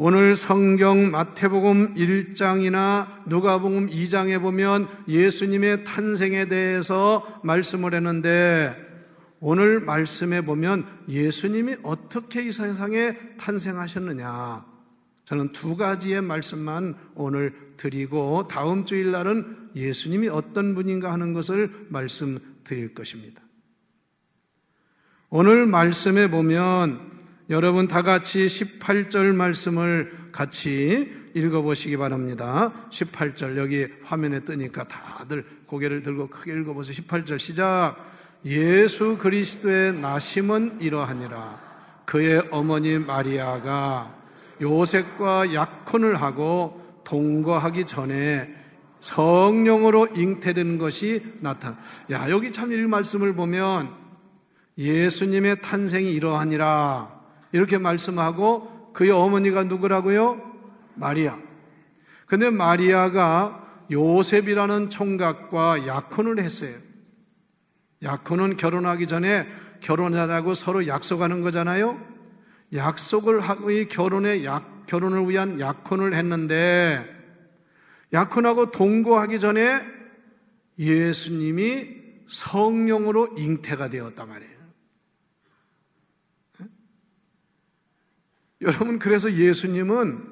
오늘 성경 마태복음 1장이나 누가복음 2장에 보면 예수님의 탄생에 대해서 말씀을 했는데, 오늘 말씀에 보면 예수님이 어떻게 이 세상에 탄생하셨느냐, 저는 두 가지의 말씀만 오늘 드리고 다음 주일날은 예수님이 어떤 분인가 하는 것을 말씀드릴 것입니다. 오늘 말씀에 보면 여러분 다 같이 18절 말씀을 같이 읽어보시기 바랍니다. 18절 여기 화면에 뜨니까 다들 고개를 들고 크게 읽어보세요. 18절 시작. 예수 그리스도의 나심은 이러하니라. 그의 어머니 마리아가 요셉과 약혼을 하고 동거하기 전에 성령으로 잉태된 것이 나타나. 여기 참 이 말씀을 보면 예수님의 탄생이 이러하니라 이렇게 말씀하고, 그의 어머니가 누구라고요? 마리아. 근데 마리아가 요셉이라는 총각과 약혼을 했어요. 약혼은 결혼하기 전에 결혼하자고 서로 약속하는 거잖아요. 약속을 하고 이 결혼을 위한 약혼을 했는데, 약혼하고 동거하기 전에 예수님이 성령으로 잉태가 되었단 말이에요. 여러분, 그래서 예수님은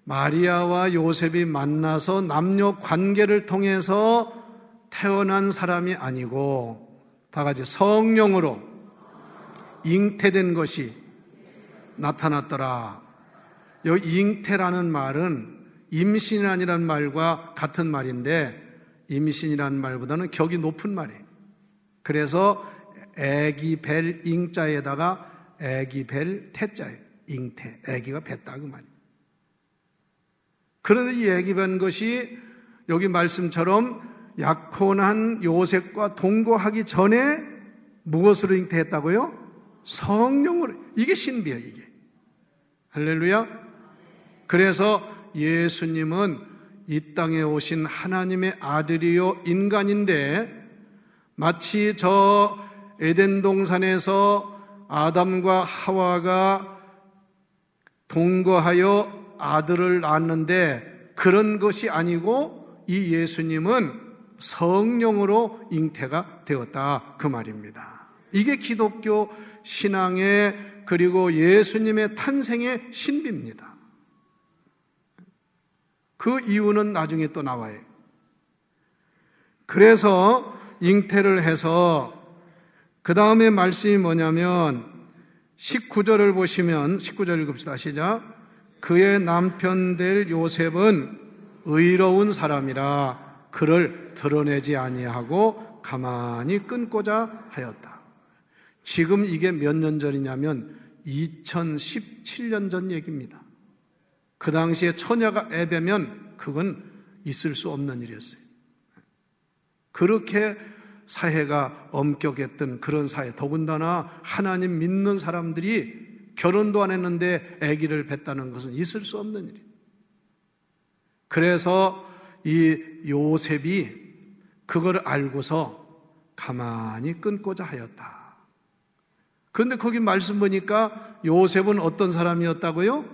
마리아와 요셉이 만나서 남녀 관계를 통해서 태어난 사람이 아니고, 다 같이 성령으로 잉태된 것이 나타났더라. 여기 잉태라는 말은 임신이라는 말과 같은 말인데, 임신이라는 말보다는 격이 높은 말이에요. 그래서 애기 벨 잉자에다가 애기 벨 태자예요. 잉태, 애기가 뱄다 그 말이에요. 그런데 이 애기 뵌 것이 여기 말씀처럼 약혼한 요셉과 동거하기 전에 무엇으로 잉태했다고요? 성령으로. 이게 신비예요, 이게. 할렐루야. 그래서 예수님은 이 땅에 오신 하나님의 아들이요 인간인데, 마치 저 에덴 동산에서 아담과 하와가 동거하여 아들을 낳았는데 그런 것이 아니고, 이 예수님은 성령으로 잉태가 되었다 그 말입니다. 이게 기독교 신앙의, 그리고 예수님의 탄생의 신비입니다. 그 이유는 나중에 또 나와요. 그래서 잉태를 해서 그 다음에 말씀이 뭐냐면 19절을 보시면, 19절 읽읍시다. 시작. 그의 남편 될 요셉은 의로운 사람이라 그를 드러내지 아니하고 가만히 끊고자 하였다. 지금 이게 몇 년 전이냐면 2017년 전 얘기입니다. 그 당시에 처녀가 애배면 그건 있을 수 없는 일이었어요. 그렇게 사회가 엄격했던 그런 사회, 더군다나 하나님 믿는 사람들이 결혼도 안 했는데 아기를 뱄다는 것은 있을 수 없는 일이에요. 그래서 이 요셉이 그걸 알고서 가만히 끊고자 하였다. 그런데 거기 말씀 보니까 요셉은 어떤 사람이었다고요?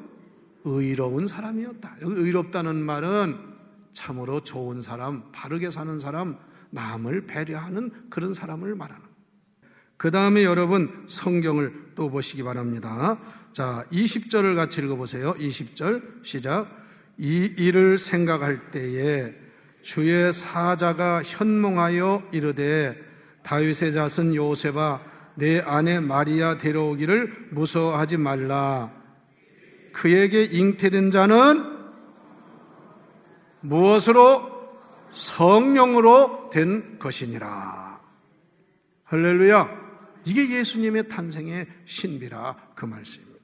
의로운 사람이었다. 여기 의롭다는 말은 참으로 좋은 사람, 바르게 사는 사람, 남을 배려하는 그런 사람을 말하는. 그 다음에 여러분 성경을 또 보시기 바랍니다. 자, 20절을 같이 읽어보세요. 20절 시작. 이 일을 생각할 때에 주의 사자가 현몽하여 이르되 다윗의 자손 요셉아 내 아내 마리아 데려오기를 무서워하지 말라. 그에게 잉태된 자는 무엇으로? 성령으로 된 것이니라. 할렐루야. 이게 예수님의 탄생의 신비라 그 말씀입니다.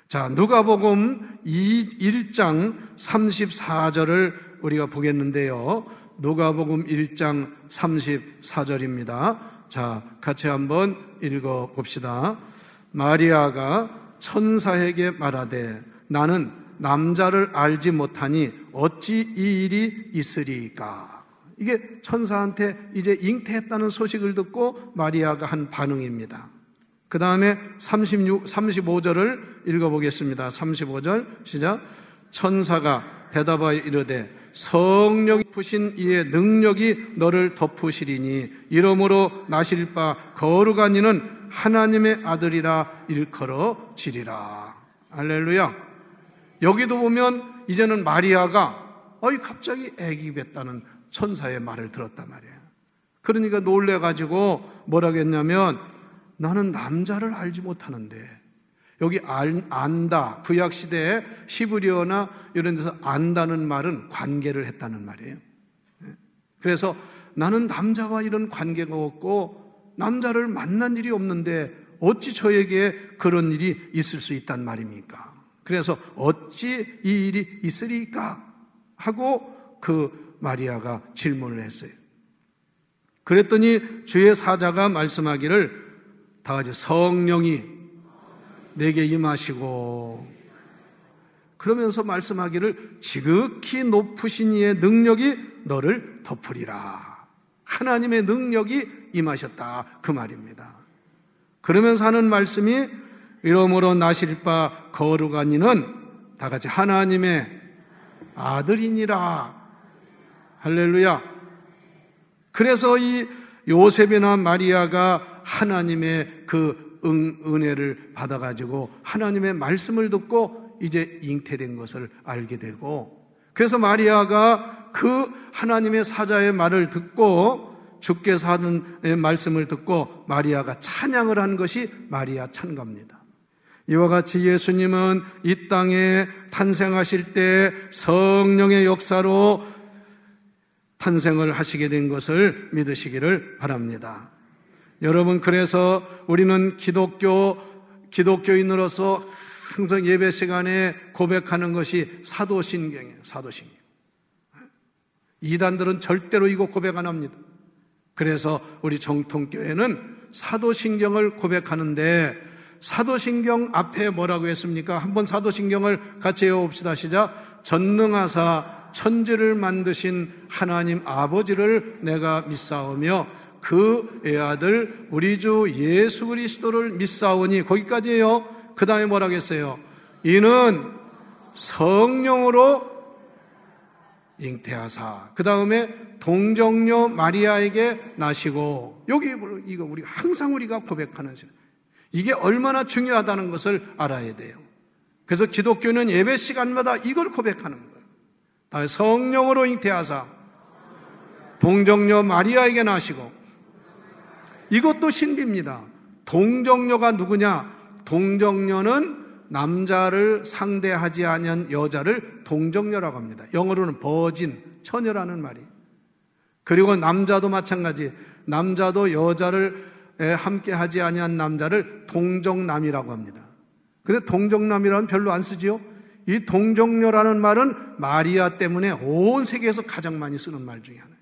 자, 누가복음 1장 34절을 우리가 보겠는데요. 누가복음 1장 34절입니다. 자, 같이 한번 읽어봅시다. 마리아가 천사에게 말하되 나는 남자를 알지 못하니 어찌 이 일이 있으리까? 이게 천사한테 이제 잉태했다는 소식을 듣고 마리아가 한 반응입니다. 그 다음에 35절을 읽어보겠습니다. 35절 시작. 천사가 대답하여 이르되 성령이 푸신 이의 능력이 너를 덮으시리니 이러므로 나실 바 거룩한 이는 하나님의 아들이라 일컬어지리라. 할렐루야. 여기도 보면 이제는 마리아가 갑자기 아기 뱉다는 천사의 말을 들었단 말이에요. 그러니까 놀래가지고 뭐라고 했냐면 나는 남자를 알지 못하는데, 여기 안다, 구약시대에 히브리어나 이런 데서 안다는 말은 관계를 했다는 말이에요. 그래서 나는 남자와 이런 관계가 없고 남자를 만난 일이 없는데 어찌 저에게 그런 일이 있을 수 있단 말입니까? 그래서 어찌 이 일이 있으리까? 하고 그 마리아가 질문을 했어요. 그랬더니 주의 사자가 말씀하기를 다 같이 성령이 내게 임하시고, 그러면서 말씀하기를 지극히 높으신 이의 능력이 너를 덮으리라. 하나님의 능력이 임하셨다, 그 말입니다. 그러면서 하는 말씀이 이러므로 나실 바 거룩한 이는 다 같이 하나님의 아들이니라. 할렐루야. 그래서 이 요셉이나 마리아가 하나님의 그 은혜를 받아가지고 하나님의 말씀을 듣고 이제 잉태된 것을 알게 되고, 그래서 마리아가 그 하나님의 사자의 말을 듣고 주께서 하는 말씀을 듣고 마리아가 찬양을 한 것이 마리아 찬가입니다. 이와 같이 예수님은 이 땅에 탄생하실 때 성령의 역사로 탄생을 하시게 된 것을 믿으시기를 바랍니다. 여러분, 그래서 우리는 기독교인으로서 항상 예배 시간에 고백하는 것이 사도신경이에요. 사도신경. 이단들은 절대로 이거 고백 안 합니다. 그래서 우리 정통교회는 사도신경을 고백하는데, 사도신경 앞에 뭐라고 했습니까? 한번 사도신경을 같이 외워봅시다. 시작. 전능하사 천지를 만드신 하나님 아버지를 내가 믿사오며 그 외아들 우리 주 예수 그리스도를 믿사오니, 거기까지예요. 그 다음에 뭐라고 했어요? 이는 성령으로 잉태하사, 그 다음에 동정녀 마리아에게 나시고, 여기 이거 우리가 고백하는 시간, 이게 얼마나 중요하다는 것을 알아야 돼요. 그래서 기독교는 예배 시간마다 이걸 고백하는 거예요. 다음에 성령으로 잉태하사 동정녀 마리아에게 나시고, 이것도 신비입니다. 동정녀가 누구냐? 동정녀는 남자를 상대하지 아니한 여자를 동정녀라고 합니다. 영어로는 버진, 처녀라는 말이. 그리고 남자도 마찬가지, 남자도 여자를 함께 하지 아니한 남자를 동정남이라고 합니다. 근데 동정남이라는 별로 안 쓰지요? 이 동정녀라는 말은 마리아 때문에 온 세계에서 가장 많이 쓰는 말 중에 하나예요.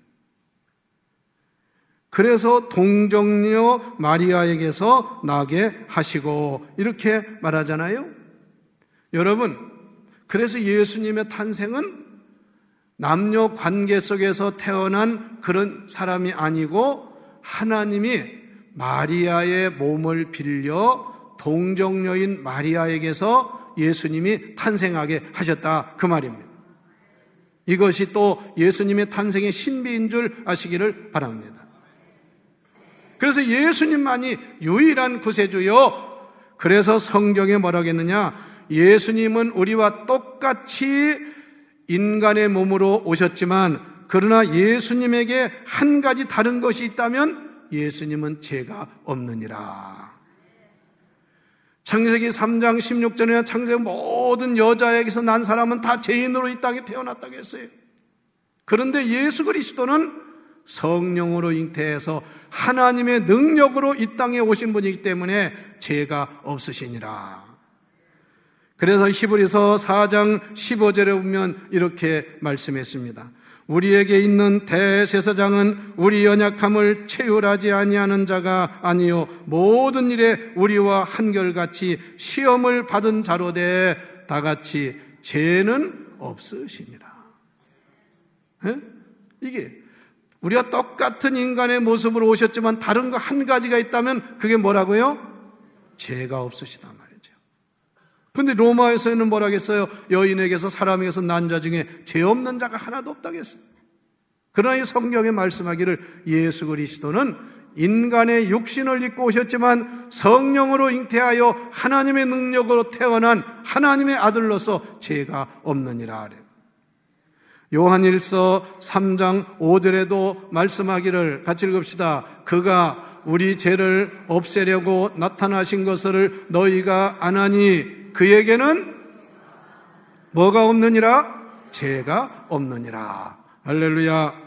그래서 동정녀 마리아에게서 나게 하시고 이렇게 말하잖아요. 여러분, 그래서 예수님의 탄생은 남녀 관계 속에서 태어난 그런 사람이 아니고 하나님이 마리아의 몸을 빌려 동정녀인 마리아에게서 예수님이 탄생하게 하셨다, 그 말입니다. 이것이 또 예수님의 탄생의 신비인 줄 아시기를 바랍니다. 그래서 예수님만이 유일한 구세주요. 그래서 성경에 뭐라고 했느냐? 예수님은 우리와 똑같이 인간의 몸으로 오셨지만, 그러나 예수님에게 한 가지 다른 것이 있다면 예수님은 죄가 없느니라. 창세기 3장 16절에 창세기 모든 여자에게서 난 사람은 다 죄인으로 이 땅에 태어났다고 했어요. 그런데 예수 그리스도는 성령으로 잉태해서 하나님의 능력으로 이 땅에 오신 분이기 때문에 죄가 없으시니라. 그래서 히브리서 4장 15절에 보면 이렇게 말씀했습니다. 우리에게 있는 대제사장은 우리 연약함을 체휼하지 아니하는 자가 아니요 모든 일에 우리와 한결같이 시험을 받은 자로되 다같이 죄는 없으시니라. 이게 우리가 똑같은 인간의 모습으로 오셨지만 다른 거 한 가지가 있다면 그게 뭐라고요? 죄가 없으시단 말이죠. 근데 로마에서는 뭐라 했어요? 여인에게서 사람에게서 난 자 중에 죄 없는 자가 하나도 없다고 했어요. 그러나 이 성경에 말씀하기를 예수 그리스도는 인간의 육신을 입고 오셨지만 성령으로 잉태하여 하나님의 능력으로 태어난 하나님의 아들로서 죄가 없느니라 그래요. 요한일서 3장 5절에도 말씀하기를 같이 읽읍시다. 그가 우리 죄를 없애려고 나타나신 것을 너희가 아나니 그에게는 뭐가 없느니라? 죄가 없느니라. 할렐루야.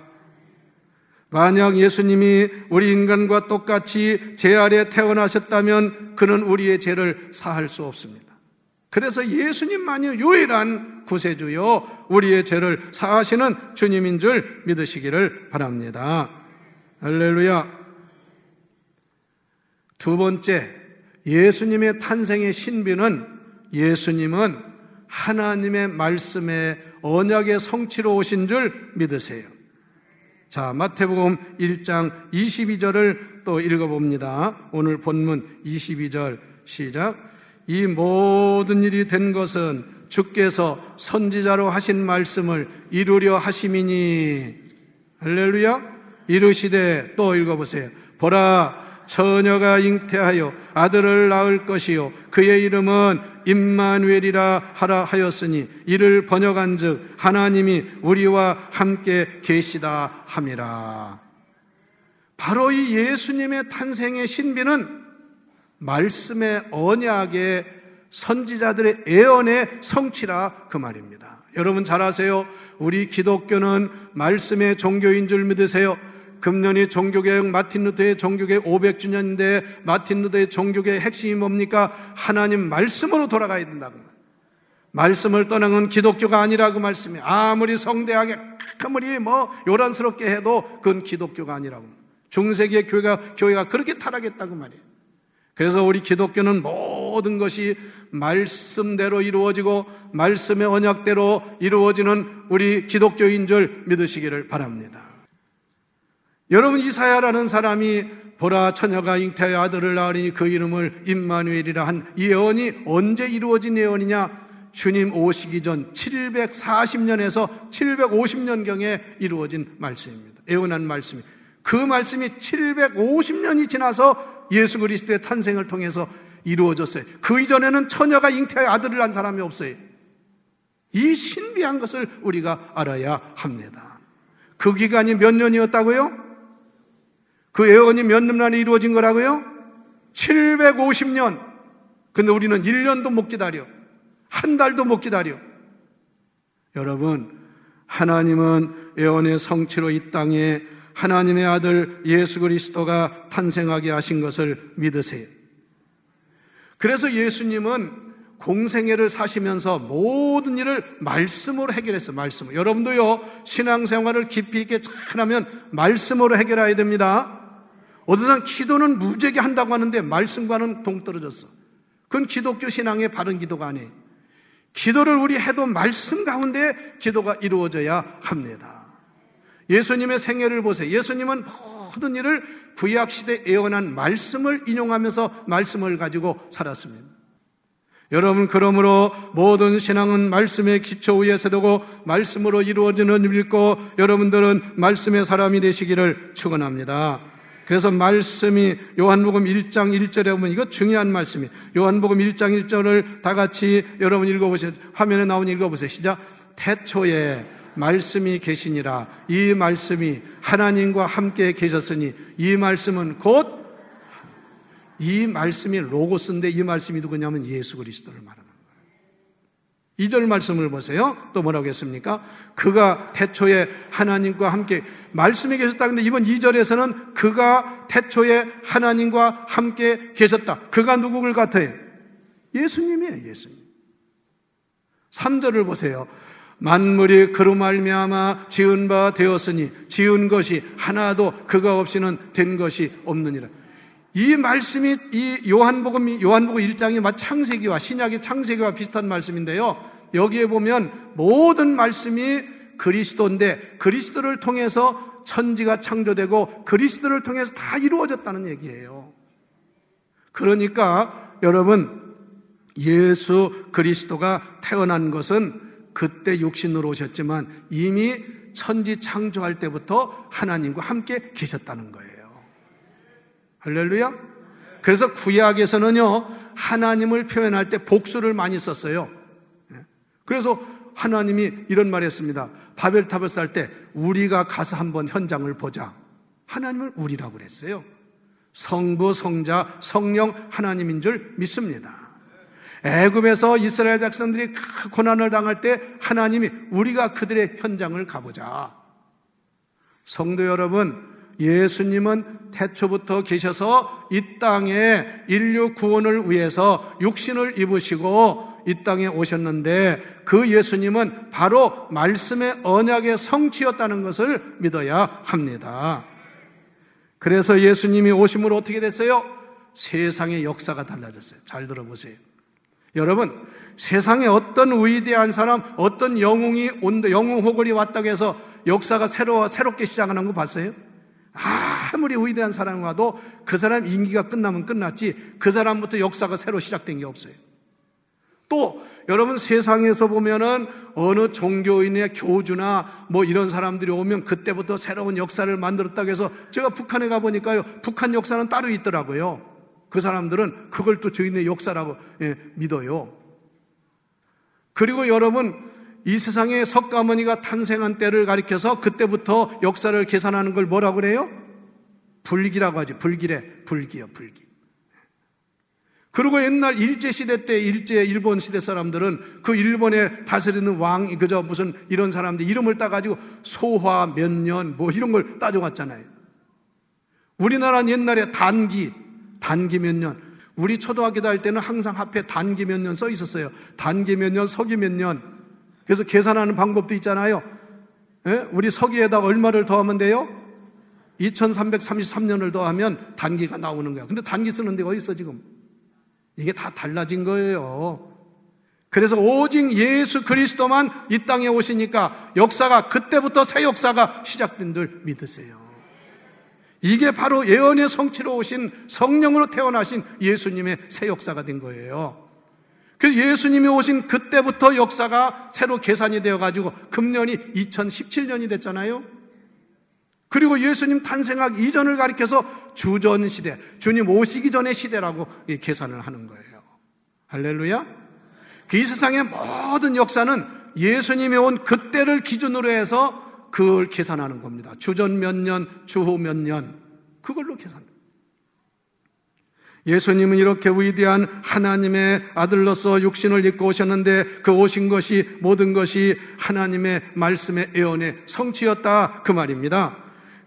만약 예수님이 우리 인간과 똑같이 죄 아래 태어나셨다면 그는 우리의 죄를 사할 수 없습니다. 그래서 예수님만이 유일한 구세주요 우리의 죄를 사하시는 주님인 줄 믿으시기를 바랍니다. 할렐루야. 두 번째, 예수님의 탄생의 신비는 예수님은 하나님의 말씀의 언약의 성취로 오신 줄 믿으세요. 자, 마태복음 1장 22절을 또 읽어봅니다. 오늘 본문 22절 시작. 이 모든 일이 된 것은 주께서 선지자로 하신 말씀을 이루려 하심이니. 할렐루야. 이르시되, 또 읽어보세요. 보라, 처녀가 잉태하여 아들을 낳을 것이요 그의 이름은 임마누엘이라 하라 하였으니 이를 번역한즉 하나님이 우리와 함께 계시다 함이라. 바로 이 예수님의 탄생의 신비는 말씀의 언약의 선지자들의 예언의 성취라 그 말입니다. 여러분 잘 아세요. 우리 기독교는 말씀의 종교인 줄 믿으세요. 금년이 종교개혁 마틴 루터의 종교개혁 500주년인데 마틴 루터의 종교개혁의 핵심이 뭡니까? 하나님 말씀으로 돌아가야 된다고. 말씀을 떠나는 기독교가 아니라고 말씀이. 아무리 성대하게 아무리 요란스럽게 해도 그건 기독교가 아니라고. 중세기의 교회가 그렇게 타락했다고 말이에요. 그래서 우리 기독교는 모든 것이 말씀대로 이루어지고 말씀의 언약대로 이루어지는 우리 기독교인 줄 믿으시기를 바랍니다. 여러분, 이사야라는 사람이 보라, 처녀가 잉태하여 아들을 낳으니 그 이름을 임마누엘이라 한 이 예언이 언제 이루어진 예언이냐? 주님 오시기 전 740년에서 750년경에 이루어진 말씀입니다. 예언한 말씀이. 그 말씀이 750년이 지나서 예수 그리스도의 탄생을 통해서 이루어졌어요. 그 이전에는 처녀가 잉태하여 아들을 낳은 사람이 없어요. 이 신비한 것을 우리가 알아야 합니다. 그 기간이 몇 년이었다고요? 그 예언이 몇 년 만에 이루어진 거라고요? 750년. 근데 우리는 1년도 못 기다려. 한 달도 못 기다려. 여러분, 하나님은 예언의 성취로 이 땅에 하나님의 아들 예수 그리스도가 탄생하게 하신 것을 믿으세요. 그래서 예수님은 공생애를 사시면서 모든 일을 말씀으로 해결했어요. 말씀으로. 여러분도요, 신앙생활을 깊이 있게 잘하면 말씀으로 해결해야 됩니다. 어떤 사람 기도는 무지하게 한다고 하는데 말씀과는 동떨어졌어. 그건 기독교 신앙의 바른 기도가 아니에요. 기도를 우리 해도 말씀 가운데 기도가 이루어져야 합니다. 예수님의 생애를 보세요. 예수님은 모든 일을 구약시대에 예언한 말씀을 인용하면서 말씀을 가지고 살았습니다. 여러분, 그러므로 모든 신앙은 말씀의 기초 위에 세우고 말씀으로 이루어지는 줄 믿고 여러분들은 말씀의 사람이 되시기를 축원합니다. 그래서 말씀이 요한복음 1장 1절에 보면 이거 중요한 말씀이에요. 요한복음 1장 1절을 다 같이 여러분 읽어보세요. 화면에 나오니 읽어보세요. 시작. 태초에 말씀이 계시니라. 이 말씀이 하나님과 함께 계셨으니 이 말씀은 곧 이 말씀이 로고스인데 이 말씀이 누구냐면 예수 그리스도를 말하는 거예요. 2절 말씀을 보세요. 또 뭐라고 했습니까? 그가 태초에 하나님과 함께 말씀이 계셨다. 근데 이번 2절에서는 그가 태초에 하나님과 함께 계셨다. 그가 누구를 같아요? 예수님이에요. 예수님. 3절을 보세요. 만물이 그로 말미암아 지은 바 되었으니 지은 것이 하나도 그가 없이는 된 것이 없느니라. 이 말씀이 이 요한복음 1장이 창세기와 신약의 창세기와 비슷한 말씀인데요. 여기에 보면 모든 말씀이 그리스도인데 그리스도를 통해서 천지가 창조되고 그리스도를 통해서 다 이루어졌다는 얘기예요. 그러니까 여러분, 예수 그리스도가 태어난 것은 그때 육신으로 오셨지만 이미 천지 창조할 때부터 하나님과 함께 계셨다는 거예요. 할렐루야. 그래서 구약에서는요, 하나님을 표현할 때 복수를 많이 썼어요. 그래서 하나님이 이런 말 했습니다. 바벨탑을 쌓을 때 우리가 가서 한번 현장을 보자. 하나님을 우리라고 그랬어요. 성부, 성자, 성령 하나님인 줄 믿습니다. 애굽에서 이스라엘 백성들이 큰 고난을 당할 때 하나님이 우리가 그들의 현장을 가보자. 성도 여러분, 예수님은 태초부터 계셔서 이 땅에 인류 구원을 위해서 육신을 입으시고 이 땅에 오셨는데 그 예수님은 바로 말씀의 언약의 성취였다는 것을 믿어야 합니다. 그래서 예수님이 오심으로 어떻게 됐어요? 세상의 역사가 달라졌어요. 잘 들어보세요. 여러분, 세상에 어떤 위대한 사람, 어떤 영웅이 영웅 호걸이 왔다고 해서 역사가 새롭게 시작하는 거 봤어요? 아무리 위대한 사람이 와도 그 사람 임기가 끝나면 끝났지 그 사람부터 역사가 새로 시작된 게 없어요. 또 여러분, 세상에서 보면은 어느 종교인의 교주나 뭐 이런 사람들이 오면 그때부터 새로운 역사를 만들었다고 해서 제가 북한에 가보니까요, 북한 역사는 따로 있더라고요. 그 사람들은 그걸 또 저희네 역사라고 믿어요. 그리고 여러분, 이 세상에 석가모니가 탄생한 때를 가리켜서 그때부터 역사를 계산하는 걸 뭐라고 그래요? 불기라고 하지. 불기요, 불기. 그리고 옛날 일제시대 때 일본 시대 사람들은 그 일본에 다스리는 왕, 무슨 이런 사람들 이름을 따가지고 소화 몇 년 뭐 이런 걸 따져왔잖아요. 우리나라는 옛날에 단기 몇 년. 우리 초등학교 다닐 때는 항상 앞에 단기 몇 년 써 있었어요. 단기 몇 년, 서기 몇 년. 그래서 계산하는 방법도 있잖아요. 우리 서기에다가 얼마를 더하면 돼요? 2333년을 더하면 단기가 나오는 거야. 근데 단기 쓰는 데가 어디 있어 지금? 이게 다 달라진 거예요. 그래서 오직 예수 그리스도만 이 땅에 오시니까 역사가 그때부터 새 역사가 시작된 줄 믿으세요. 이게 바로 예언의 성취로 오신 성령으로 태어나신 예수님의 새 역사가 된 거예요. 그래서 예수님이 오신 그때부터 역사가 새로 계산이 되어가지고 금년이 2017년이 됐잖아요. 그리고 예수님 탄생하기 이전을 가리켜서 주전시대, 주님 오시기 전의 시대라고 계산을 하는 거예요. 할렐루야. 이 세상의 모든 역사는 예수님이 온 그때를 기준으로 해서 그걸 계산하는 겁니다. 주전 몇 년, 주후 몇 년, 그걸로 계산합니다. 예수님은 이렇게 위대한 하나님의 아들로서 육신을 입고 오셨는데 그 오신 것이 모든 것이 하나님의 말씀의 예언의 성취였다 그 말입니다.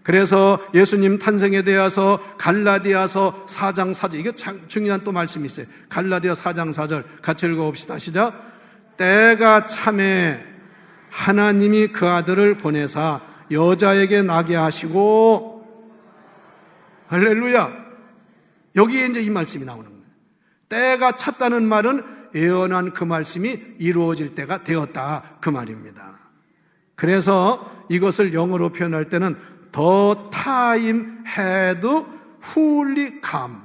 그래서 예수님 탄생에 대해서 갈라디아서 4장 4절, 이게 참 중요한 또 말씀이 있어요. 갈라디아 4장 4절 같이 읽어봅시다. 시작. 때가 참에 하나님이 그 아들을 보내사 여자에게 나게 하시고, 할렐루야. 여기에 이제 이 말씀이 나오는 거예요. 때가 찼다는 말은 예언한 그 말씀이 이루어질 때가 되었다 그 말입니다. 그래서 이것을 영어로 표현할 때는 The time had fully come.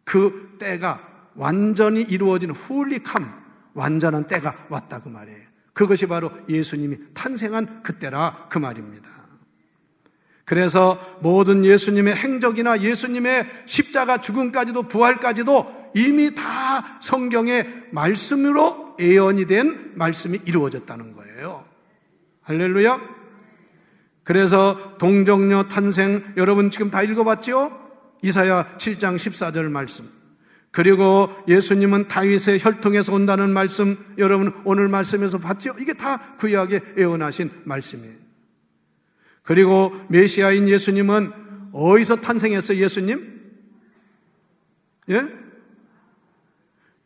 그 때가 완전히 이루어진 fully come, 완전한 때가 왔다 그 말이에요. 그것이 바로 예수님이 탄생한 그때라 그 말입니다. 그래서 모든 예수님의 행적이나 예수님의 십자가 죽음까지도 부활까지도 이미 다 성경의 말씀으로 예언이 된 말씀이 이루어졌다는 거예요. 할렐루야. 그래서 동정녀 탄생 여러분 지금 다 읽어봤죠? 이사야 7장 14절 말씀. 그리고 예수님은 다윗의 혈통에서 온다는 말씀 여러분 오늘 말씀에서 봤죠? 이게 다 구약에 예언하신 말씀이에요. 그리고 메시아인 예수님은 어디서 탄생했어요? 예수님? 예?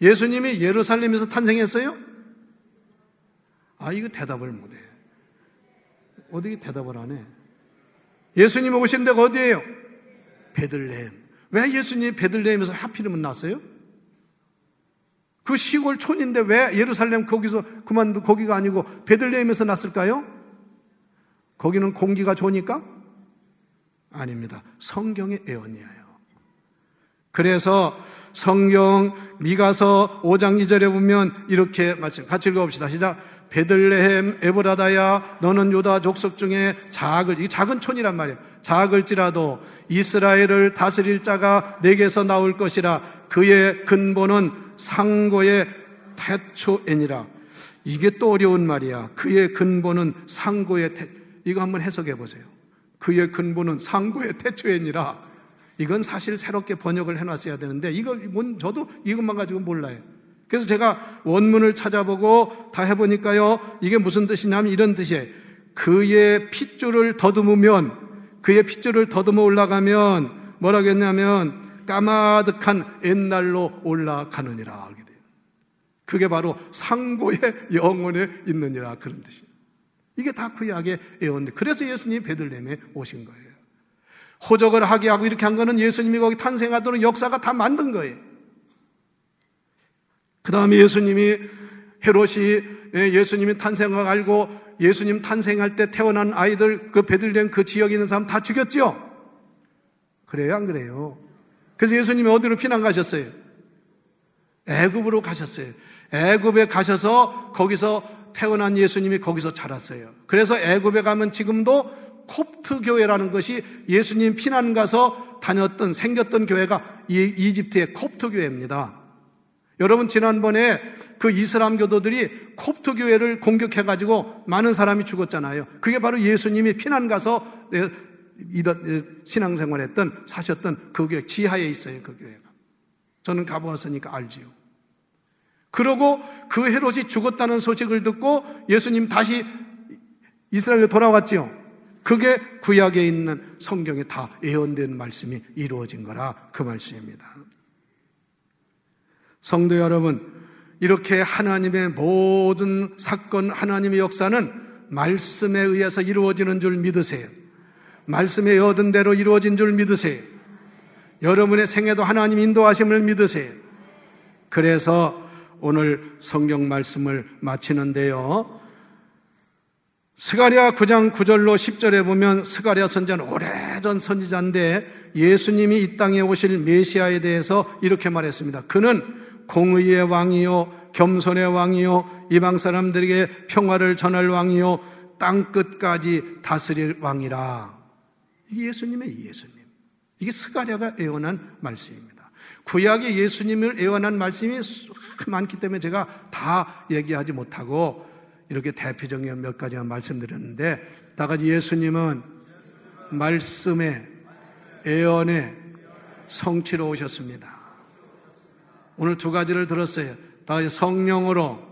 예수님이 예루살렘에서 탄생했어요? 이거 대답을 못해. 어떻게 대답을 안 해? 예수님 오신 데가 어디예요? 베들레헴. 왜 예수님이 베들레헴에서 하필이면 났어요? 그 시골 촌인데 왜 예루살렘 거기서 거기가 아니고 베들레헴에서 났을까요? 거기는 공기가 좋으니까? 아닙니다. 성경의 예언이에요. 그래서 성경 미가서 5장 2절에 보면 이렇게 말씀, 같이 읽어봅시다. 시작. 베들레헴 에브라다야, 너는 유다 족속 중에 이 작은 촌이란 말이에요. 작을지라도 이스라엘을 다스릴 자가 내게서 나올 것이라. 그의 근본은 상고의 태초에니라. 이게 또 어려운 말이야. 그의 근본은 상고의 이거 한번 해석해 보세요. 그의 근본은 상고의 태초에니라. 이건 사실 새롭게 번역을 해놨어야 되는데 저도 이것만 가지고 몰라요. 그래서 제가 원문을 찾아보고 다 해보니까요, 이게 무슨 뜻이냐면 이런 뜻이에요. 그의 핏줄을 더듬어 올라가면 뭐라고 했냐면 까마득한 옛날로 올라가느니라. 알게 돼요. 그게 바로 상고의 영혼에 있느니라, 그런 뜻이에요. 이게 다 구약의 예언인데, 그래서 예수님이 베들레헴에 오신 거예요. 호적을 하게 하고 이렇게 한 거는 예수님이 거기 탄생하도록 역사가 다 만든 거예요. 그 다음에 예수님이 헤롯이 예수님이 탄생을 알고 예수님 탄생할 때 태어난 아이들, 그 베들레헴 그 지역에 있는 사람 다 죽였죠? 그래요, 안 그래요? 그래서 예수님이 어디로 피난 가셨어요? 애굽으로 가셨어요. 애굽에 가셔서 거기서 태어난 예수님이 거기서 자랐어요. 그래서 애굽에 가면 지금도 콥트 교회라는 것이 예수님 피난 가서 생겼던 교회가 이집트의 콥트 교회입니다. 여러분, 지난번에 그 이슬람 교도들이 콥트 교회를 공격해가지고 많은 사람이 죽었잖아요. 그게 바로 예수님이 피난 가서 신앙생활했던, 사셨던 그 교회 지하에 있어요, 그 교회가. 저는 가보았으니까 알지요. 그러고 그 헤롯이 죽었다는 소식을 듣고 예수님 다시 이스라엘로 돌아왔지요. 그게 구약에 있는 성경에 다 예언된 말씀이 이루어진 거라, 그 말씀입니다. 성도 여러분, 이렇게 하나님의 모든 사건, 하나님의 역사는 말씀에 의해서 이루어지는 줄 믿으세요. 말씀에 얻은 대로 이루어진 줄 믿으세요. 여러분의 생애도 하나님 인도하심을 믿으세요. 그래서 오늘 성경 말씀을 마치는데요, 스가랴 9장 9절로 10절에 보면 스가랴 선지자는 오래전 선지자인데 예수님이 이 땅에 오실 메시아에 대해서 이렇게 말했습니다. 그는 공의의 왕이요 겸손의 왕이요 이방 사람들에게 평화를 전할 왕이요 땅 끝까지 다스릴 왕이라. 이게 예수님의 예수님. 이게 스가랴가 예언한 말씀입니다. 구약의 예수님을 예언한 말씀이 많기 때문에 제가 다 얘기하지 못하고 이렇게 대표적인 몇 가지만 말씀드렸는데, 다 같이 예수님은 말씀의 예언의 성취로 오셨습니다. 오늘 두 가지를 들었어요. 다 같이 성령으로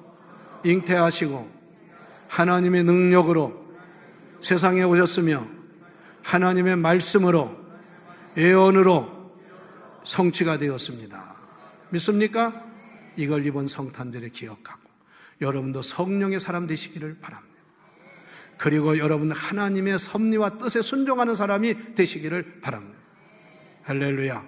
잉태하시고 하나님의 능력으로 세상에 오셨으며 하나님의 말씀으로 예언으로 성취가 되었습니다. 믿습니까? 이걸 이번 성탄절에 기억하고 여러분도 성령의 사람 되시기를 바랍니다. 그리고 여러분 하나님의 섭리와 뜻에 순종하는 사람이 되시기를 바랍니다. 할렐루야.